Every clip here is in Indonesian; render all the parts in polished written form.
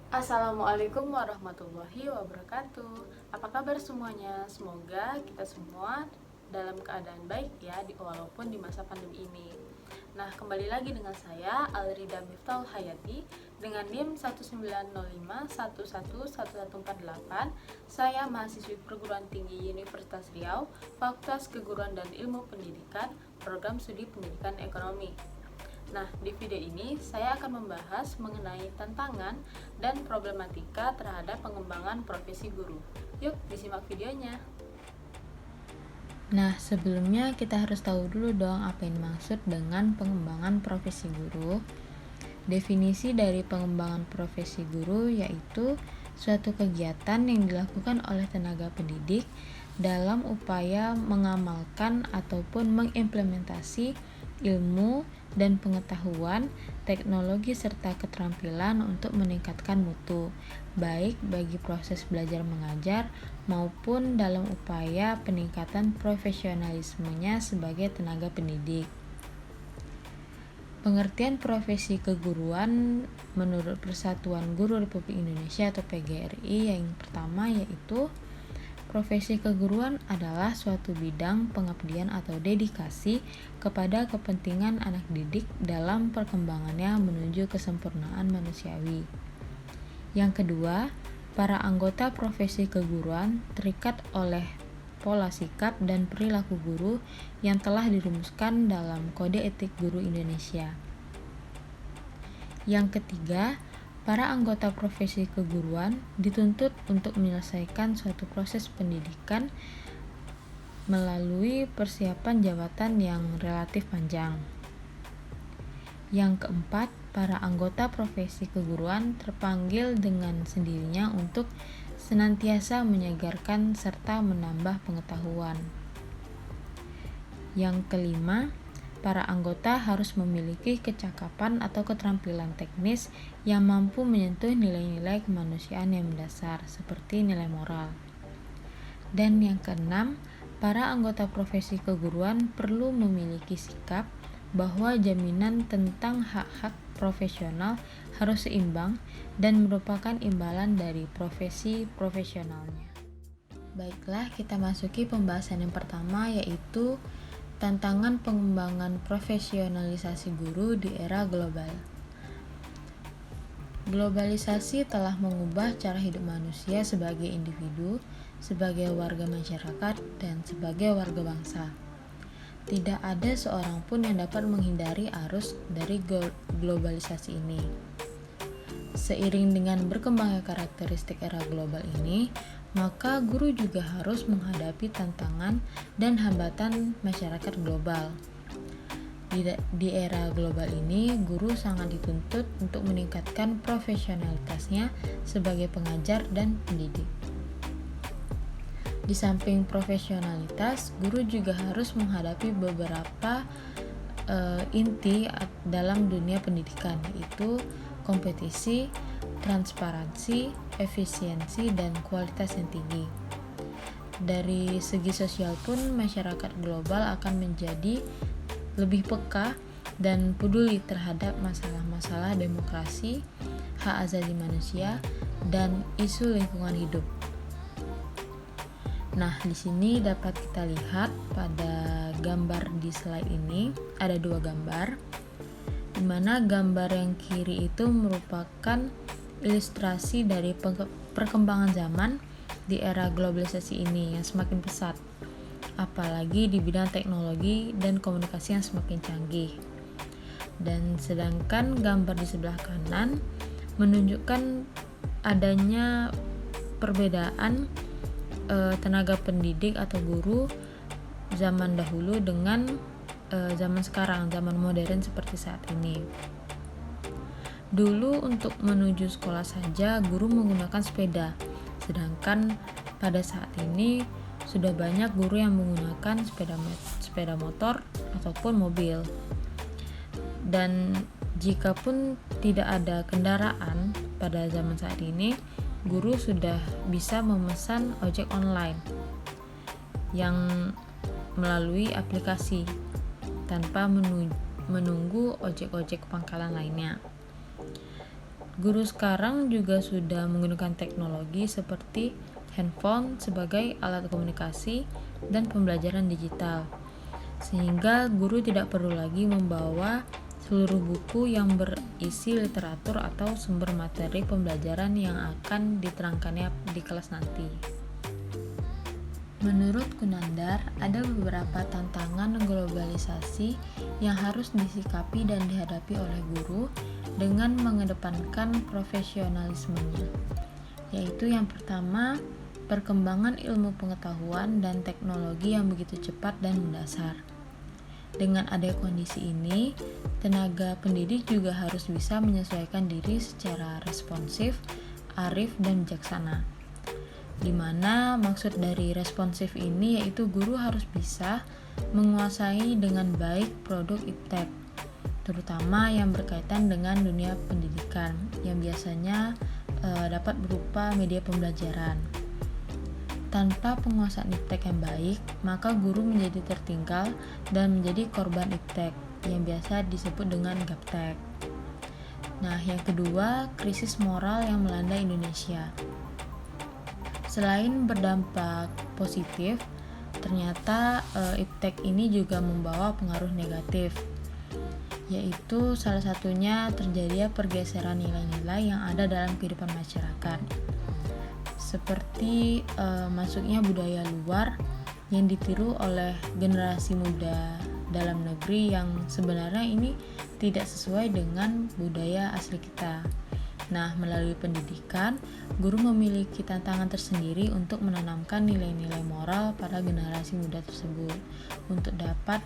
Assalamualaikum warahmatullahi wabarakatuh. Apa kabar semuanya? Semoga kita semua dalam keadaan baik ya, walaupun di masa pandemi ini. Nah, kembali lagi dengan saya Alrida Miftahul Hayati dengan NIM 1905111148. Saya mahasiswi perguruan tinggi Universitas Riau, Fakultas Keguruan dan Ilmu Pendidikan, Program Studi Pendidikan Ekonomi. Nah, di video ini saya akan membahas mengenai tantangan dan problematika terhadap pengembangan profesi guru. Yuk, disimak videonya. Nah, sebelumnya kita harus tahu dulu dong apa yang dimaksud dengan pengembangan profesi guru. Definisi dari pengembangan profesi guru yaitu suatu kegiatan yang dilakukan oleh tenaga pendidik dalam upaya mengamalkan ataupun mengimplementasi ilmu dan pengetahuan, teknologi serta keterampilan untuk meningkatkan mutu, baik bagi proses belajar mengajar maupun dalam upaya peningkatan profesionalismenya sebagai tenaga pendidik. Pengertian profesi keguruan menurut Persatuan Guru Republik Indonesia atau PGRI yang pertama yaitu profesi keguruan adalah suatu bidang pengabdian atau dedikasi kepada kepentingan anak didik dalam perkembangannya menuju kesempurnaan manusiawi. Yang kedua, para anggota profesi keguruan terikat oleh pola sikap dan perilaku guru yang telah dirumuskan dalam Kode Etik Guru Indonesia. Yang ketiga, para anggota profesi keguruan dituntut untuk menyelesaikan suatu proses pendidikan melalui persiapan jabatan yang relatif panjang. Yang keempat, para anggota profesi keguruan terpanggil dengan sendirinya untuk senantiasa menyegarkan serta menambah pengetahuan. Yang kelima, para anggota harus memiliki kecakapan atau keterampilan teknis yang mampu menyentuh nilai-nilai kemanusiaan yang mendasar, seperti nilai moral. Dan yang keenam, para anggota profesi keguruan perlu memiliki sikap bahwa jaminan tentang hak-hak profesional harus seimbang dan merupakan imbalan dari profesi profesionalnya. Baiklah, kita masuki pembahasan yang pertama yaitu tantangan pengembangan profesionalisasi guru di era global. Globalisasi telah mengubah cara hidup manusia sebagai individu, sebagai warga masyarakat, dan sebagai warga bangsa. Tidak ada seorang pun yang dapat menghindari arus dari globalisasi ini. Seiring dengan berkembangnya karakteristik era global ini, maka guru juga harus menghadapi tantangan dan hambatan masyarakat global. Di era global ini, guru sangat dituntut untuk meningkatkan profesionalitasnya sebagai pengajar dan pendidik. Di samping profesionalitas, guru juga harus menghadapi beberapa inti dalam dunia pendidikan, yaitu kompetisi, transparansi, efisiensi, dan kualitas yang tinggi. Dari segi sosial pun, masyarakat global akan menjadi lebih peka dan peduli terhadap masalah-masalah demokrasi, hak asasi manusia, dan isu lingkungan hidup. Nah, di sini dapat kita lihat pada gambar di slide ini ada dua gambar, di mana gambar yang kiri itu merupakan ilustrasi dari perkembangan zaman di era globalisasi ini yang semakin pesat, apalagi di bidang teknologi dan komunikasi yang semakin canggih. Dan sedangkan gambar di sebelah kanan menunjukkan adanya perbedaan tenaga pendidik atau guru zaman dahulu dengan zaman sekarang, zaman modern seperti saat ini. Dulu untuk menuju sekolah saja guru menggunakan sepeda, sedangkan pada saat ini sudah banyak guru yang menggunakan sepeda motor ataupun mobil. Dan jika pun tidak ada kendaraan pada zaman saat ini, guru sudah bisa memesan ojek online yang melalui aplikasi tanpa menunggu ojek-ojek pangkalan lainnya. Guru sekarang juga sudah menggunakan teknologi seperti handphone sebagai alat komunikasi dan pembelajaran digital, sehingga guru tidak perlu lagi membawa seluruh buku yang berisi literatur atau sumber materi pembelajaran yang akan diterangkannya di kelas nanti. Menurut Gunandar, ada beberapa tantangan globalisasi yang harus disikapi dan dihadapi oleh guru dengan mengedepankan profesionalismenya, yaitu yang pertama, perkembangan ilmu pengetahuan dan teknologi yang begitu cepat dan mendasar. Dengan ada kondisi ini, tenaga pendidik juga harus bisa menyesuaikan diri secara responsif, arif, dan bijaksana. Di mana maksud dari responsif ini yaitu guru harus bisa menguasai dengan baik produk iptek, terutama yang berkaitan dengan dunia pendidikan yang biasanya dapat berupa media pembelajaran. Tanpa penguasaan iptek yang baik, maka guru menjadi tertinggal dan menjadi korban iptek yang biasa disebut dengan gaptek. Nah, yang kedua, krisis moral yang melanda Indonesia. Selain berdampak positif, ternyata iptek ini juga membawa pengaruh negatif, yaitu salah satunya terjadinya pergeseran nilai-nilai yang ada dalam kehidupan masyarakat, seperti masuknya budaya luar yang ditiru oleh generasi muda dalam negeri yang sebenarnya ini tidak sesuai dengan budaya asli kita. Nah, melalui pendidikan, guru memiliki tantangan tersendiri untuk menanamkan nilai-nilai moral pada generasi muda tersebut untuk dapat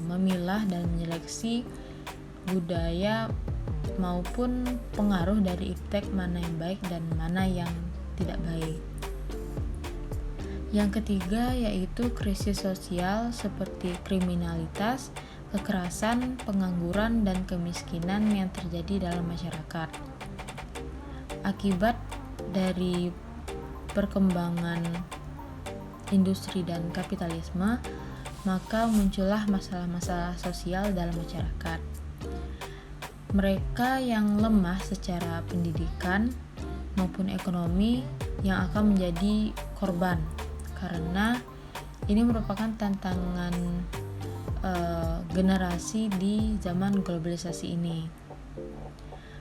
memilah dan menyeleksi budaya maupun pengaruh dari iptek mana yang baik dan mana yang tidak baik. Yang ketiga yaitu krisis sosial seperti kriminalitas, kekerasan, pengangguran, dan kemiskinan yang terjadi dalam masyarakat. Akibat dari perkembangan industri dan kapitalisme, maka muncullah masalah-masalah sosial dalam masyarakat. Mereka yang lemah secara pendidikan maupun ekonomi yang akan menjadi korban, karena ini merupakan tantangan generasi di zaman globalisasi ini.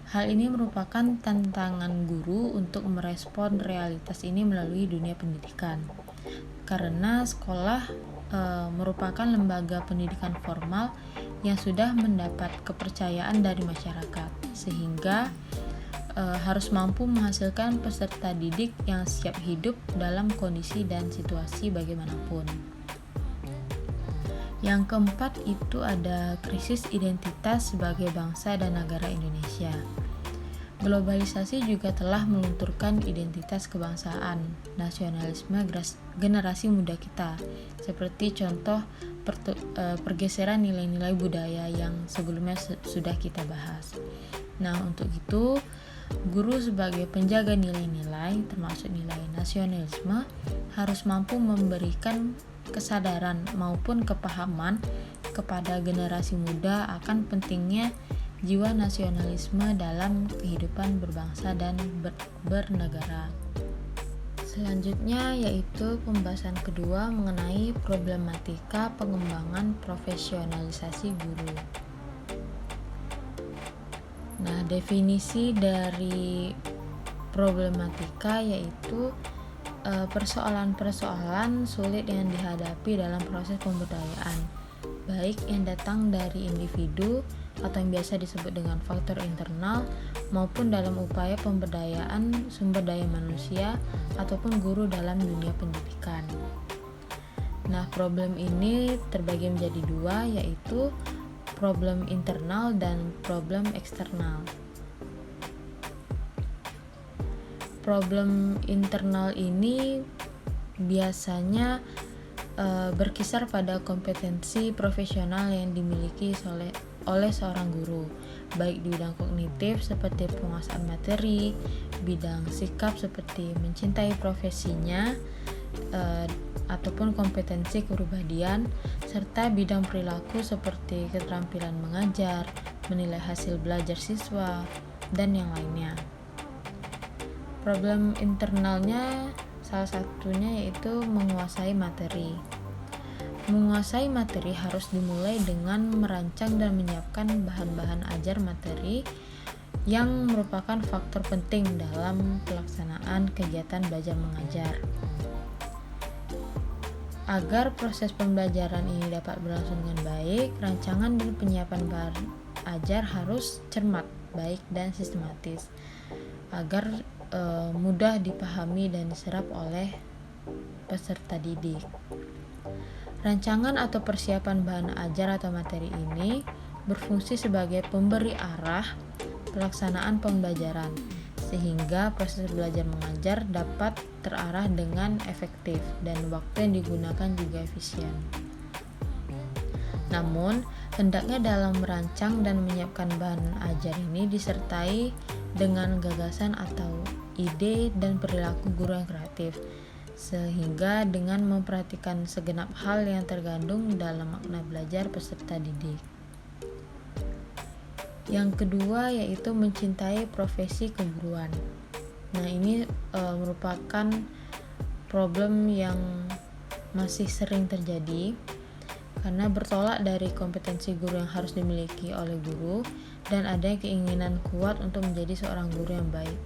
Hal ini merupakan tantangan guru untuk merespon realitas ini melalui dunia pendidikan, karena sekolah merupakan lembaga pendidikan formal yang sudah mendapat kepercayaan dari masyarakat, sehingga harus mampu menghasilkan peserta didik yang siap hidup dalam kondisi dan situasi bagaimanapun. Yang keempat itu ada krisis identitas sebagai bangsa dan negara Indonesia. Globalisasi juga telah melunturkan identitas kebangsaan, nasionalisme generasi muda kita, seperti contoh pergeseran nilai-nilai budaya yang sebelumnya sudah kita bahas. Nah, untuk itu, guru sebagai penjaga nilai-nilai, termasuk nilai nasionalisme, harus mampu memberikan kesadaran maupun kepahaman kepada generasi muda akan pentingnya jiwa nasionalisme dalam kehidupan berbangsa dan bernegara. Selanjutnya yaitu pembahasan kedua mengenai problematika pengembangan profesionalisasi guru. Nah, definisi dari problematika yaitu persoalan-persoalan sulit yang dihadapi dalam proses pemberdayaan, baik yang datang dari individu atau yang biasa disebut dengan faktor internal maupun dalam upaya pemberdayaan sumber daya manusia ataupun guru dalam dunia pendidikan. Nah, problem ini terbagi menjadi dua, yaitu problem internal dan problem eksternal. Problem internal ini biasanya berkisar pada kompetensi profesional yang dimiliki oleh seorang guru, baik di bidang kognitif seperti penguasaan materi, bidang sikap seperti mencintai profesinya, ataupun kompetensi kepribadian, serta bidang perilaku seperti keterampilan mengajar, menilai hasil belajar siswa, dan yang lainnya. Problem internalnya salah satunya yaitu menguasai materi. Menguasai materi harus dimulai dengan merancang dan menyiapkan bahan-bahan ajar materi yang merupakan faktor penting dalam pelaksanaan kegiatan belajar mengajar. Agar proses pembelajaran ini dapat berlangsung dengan baik, rancangan dan penyiapan bahan ajar harus cermat, baik dan sistematis, agar mudah dipahami dan diserap oleh peserta didik. Rancangan atau persiapan bahan ajar atau materi ini berfungsi sebagai pemberi arah pelaksanaan pembelajaran, sehingga proses belajar mengajar dapat terarah dengan efektif dan waktu yang digunakan juga efisien. Namun, hendaknya dalam merancang dan menyiapkan bahan ajar ini disertai dengan gagasan atau ide dan perilaku guru yang kreatif, sehingga dengan memperhatikan segenap hal yang tergandung dalam makna belajar peserta didik. Yang kedua yaitu mencintai profesi keguruan. Nah, ini merupakan problem yang masih sering terjadi karena bertolak dari kompetensi guru yang harus dimiliki oleh guru dan ada keinginan kuat untuk menjadi seorang guru yang baik.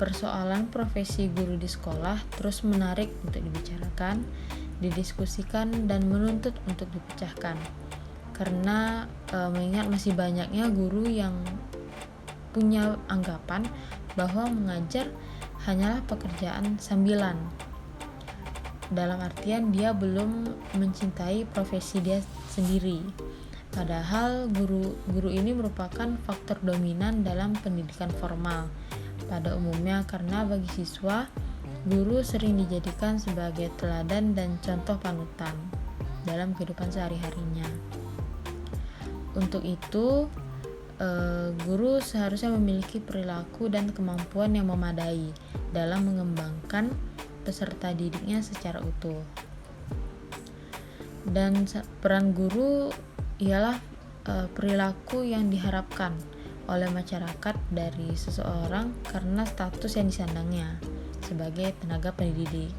Persoalan profesi guru di sekolah terus menarik untuk dibicarakan, didiskusikan, dan menuntut untuk dipecahkan. Karena mengingat masih banyaknya guru yang punya anggapan bahwa mengajar hanyalah pekerjaan sambilan, dalam artian dia belum mencintai profesi dia sendiri. Padahal guru ini merupakan faktor dominan dalam pendidikan formal pada umumnya, karena bagi siswa, guru sering dijadikan sebagai teladan dan contoh panutan dalam kehidupan sehari-harinya. Untuk itu, guru seharusnya memiliki perilaku dan kemampuan yang memadai dalam mengembangkan peserta didiknya secara utuh. Dan peran guru ialah perilaku yang diharapkan oleh masyarakat dari seseorang karena status yang disandangnya sebagai tenaga pendidik.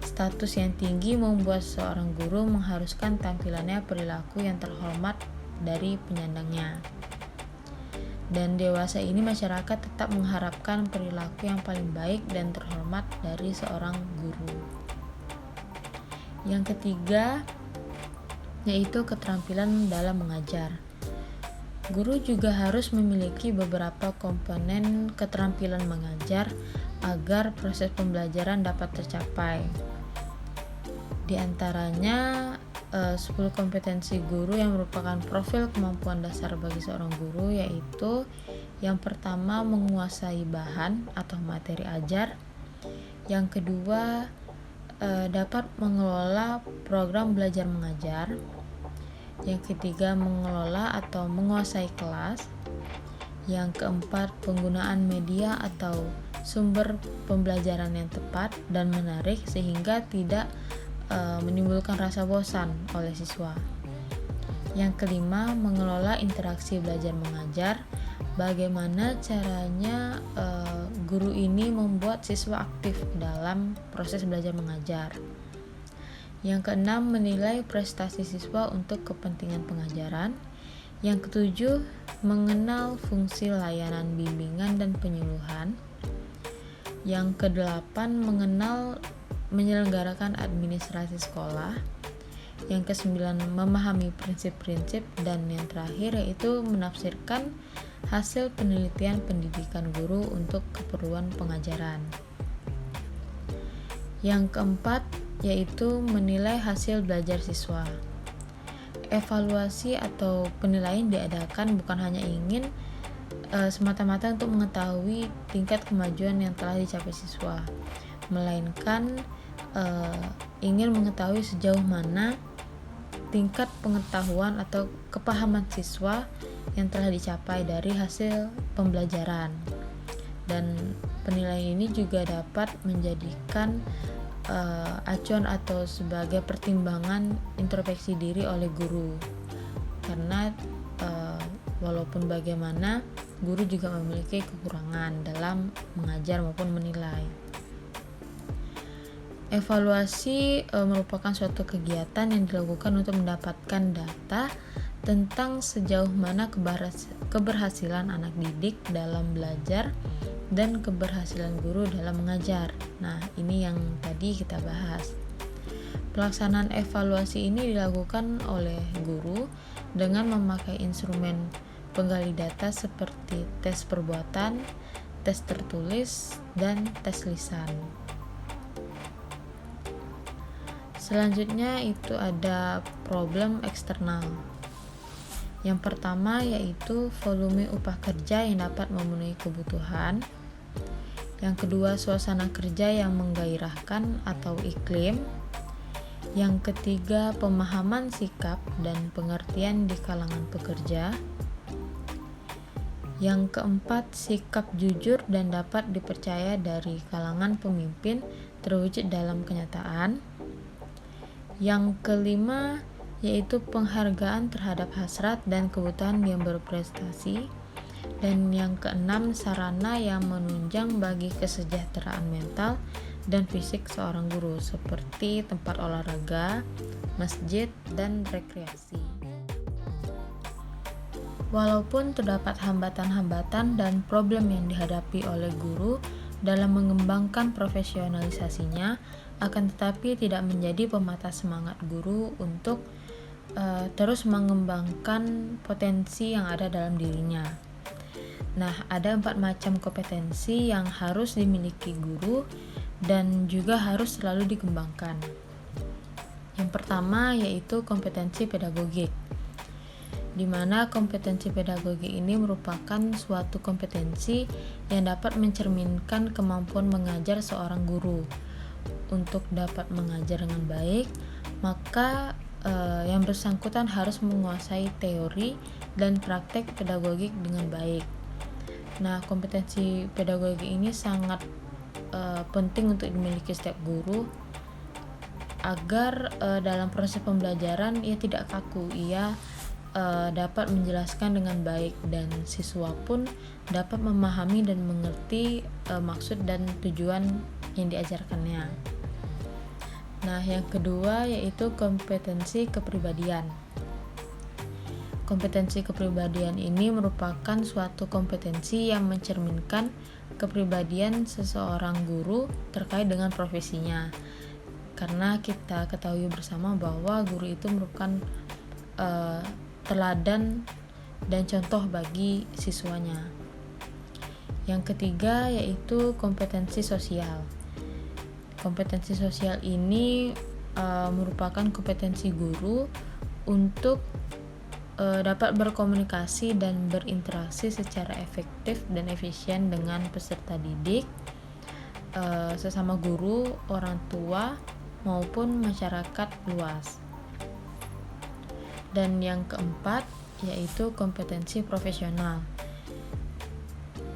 Status yang tinggi membuat seorang guru mengharuskan tampilannya perilaku yang terhormat dari penyandangnya. Dan dewasa ini masyarakat tetap mengharapkan perilaku yang paling baik dan terhormat dari seorang guru. Yang ketiga yaitu keterampilan dalam mengajar. Guru juga harus memiliki beberapa komponen keterampilan mengajar agar proses pembelajaran dapat tercapai. Di antaranya 10 kompetensi guru yang merupakan profil kemampuan dasar bagi seorang guru, yaitu yang pertama menguasai bahan atau materi ajar, yang kedua dapat mengelola program belajar mengajar, yang ketiga mengelola atau menguasai kelas, yang keempat penggunaan media atau sumber pembelajaran yang tepat dan menarik sehingga tidak menimbulkan rasa bosan oleh siswa. Yang kelima, mengelola interaksi belajar mengajar. Bagaimana caranya guru ini membuat siswa aktif dalam proses belajar mengajar. Yang keenam, menilai prestasi siswa untuk kepentingan pengajaran. Yang ketujuh, mengenal fungsi layanan bimbingan dan penyuluhan. Yang kedelapan, menyelenggarakan administrasi sekolah. Yang kesembilan, memahami prinsip-prinsip, dan yang terakhir yaitu menafsirkan hasil penelitian pendidikan guru untuk keperluan pengajaran. Yang keempat yaitu menilai hasil belajar siswa. Evaluasi atau penilaian diadakan bukan hanya ingin semata-mata untuk mengetahui tingkat kemajuan yang telah dicapai siswa, melainkan ingin mengetahui sejauh mana tingkat pengetahuan atau kepahaman siswa yang telah dicapai dari hasil pembelajaran. Dan penilaian ini juga dapat menjadikan acuan atau sebagai pertimbangan introspeksi diri oleh guru, karena walaupun bagaimana guru juga memiliki kekurangan dalam mengajar maupun menilai. Evaluasi merupakan suatu kegiatan yang dilakukan untuk mendapatkan data tentang sejauh mana keberhasilan anak didik dalam belajar dan keberhasilan guru dalam mengajar. Nah, ini yang tadi kita bahas. Pelaksanaan evaluasi ini dilakukan oleh guru dengan memakai instrumen penggali data seperti tes perbuatan, tes tertulis, dan tes lisan. Selanjutnya itu ada problem eksternal. Yang pertama yaitu volume upah kerja yang dapat memenuhi kebutuhan. Yang kedua, suasana kerja yang menggairahkan atau iklim. Yang ketiga, pemahaman sikap dan pengertian di kalangan pekerja. Yang keempat, sikap jujur dan dapat dipercaya dari kalangan pemimpin terwujud dalam kenyataan. Yang kelima, yaitu penghargaan terhadap hasrat dan kebutuhan yang berprestasi. Dan yang keenam, sarana yang menunjang bagi kesejahteraan mental dan fisik seorang guru seperti tempat olahraga, masjid, dan rekreasi. Walaupun terdapat hambatan-hambatan dan problem yang dihadapi oleh guru dalam mengembangkan profesionalisasinya, akan tetapi tidak menjadi pematas semangat guru untuk terus mengembangkan potensi yang ada dalam dirinya. Nah, ada 4 macam kompetensi yang harus dimiliki guru dan juga harus selalu dikembangkan. Yang pertama yaitu kompetensi pedagogik, di mana kompetensi pedagogik ini merupakan suatu kompetensi yang dapat mencerminkan kemampuan mengajar seorang guru. Untuk dapat mengajar dengan baik, maka yang bersangkutan harus menguasai teori dan praktek pedagogik dengan baik. Nah, kompetensi pedagogik ini sangat penting untuk dimiliki setiap guru agar dalam proses pembelajaran ia tidak kaku, ia dapat menjelaskan dengan baik dan siswa pun dapat memahami dan mengerti maksud dan tujuan yang diajarkannya. Nah, yang kedua yaitu kompetensi kepribadian. Kompetensi kepribadian ini merupakan suatu kompetensi yang mencerminkan kepribadian seseorang guru terkait dengan profesinya. Karena kita ketahui bersama bahwa guru itu merupakan teladan dan contoh bagi siswanya. Yang ketiga yaitu kompetensi sosial. Kompetensi sosial ini merupakan kompetensi guru untuk dapat berkomunikasi dan berinteraksi secara efektif dan efisien dengan peserta didik, sesama guru, orang tua, maupun masyarakat luas. Dan yang keempat yaitu kompetensi profesional.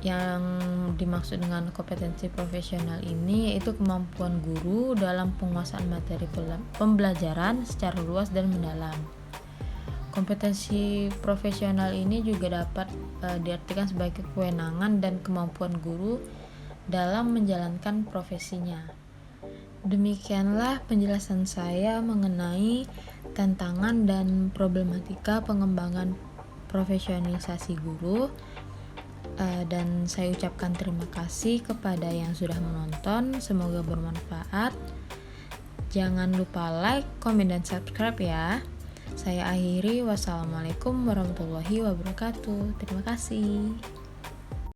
Yang dimaksud dengan kompetensi profesional ini yaitu kemampuan guru dalam penguasaan materi pembelajaran secara luas dan mendalam. Kompetensi profesional ini juga dapat diartikan sebagai kewenangan dan kemampuan guru dalam menjalankan profesinya. Demikianlah penjelasan saya mengenai tantangan dan problematika pengembangan profesionalisasi guru. Dan saya ucapkan terima kasih kepada yang sudah menonton, semoga bermanfaat. Jangan lupa like, komen, dan subscribe ya. Saya akhiri, wassalamualaikum warahmatullahi wabarakatuh. Terima kasih.